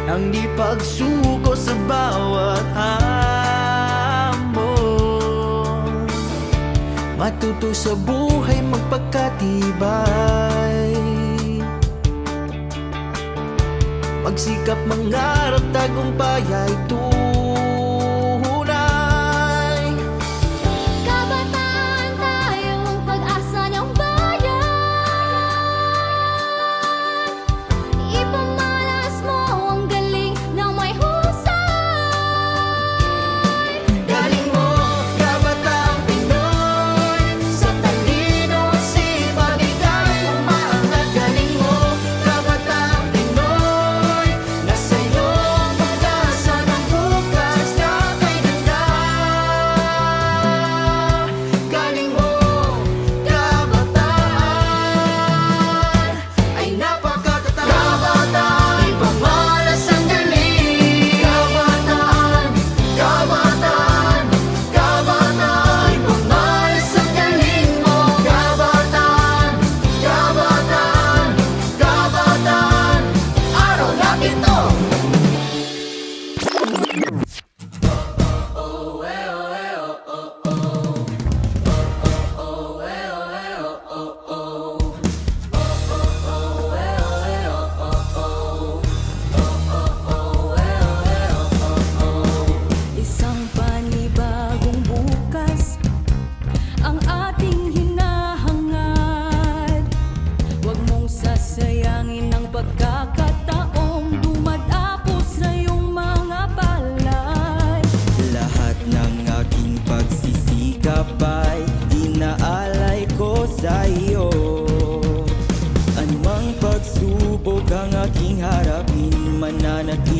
ang di pagsuko sa bawat hamon. Matuto sa buhay magpakatibay, magsikap mangarap tagumpay ay tunay. Kabataan tayong pag-asa ng bayan, ipamalas mo ang galing ng may husay. Galing mo, kabataang Pinoy, sa talino, sipag ika'y umaangat. Galing mo, kabataang Pinoy, nasa iyo ang pag-asa ng bukas na kay ganda. Galing mo, kabataan, ay napakatatag. Kabataan, ipamalas ang galing. Kabataan, kabataan, kabataan, ipamalas ang galing mo. Kabataan, kabataan, kabataan, araw lang ito. Isang panibagong bukas ang ating hinahangad. Huwag mong sasayangin ang pagkakataong dumadapos sa iyong mga palad. Lahat ng aking pagsisikap ay inaalay ko sa iyo. Anumang pagsubok ang aking harapin, mananatili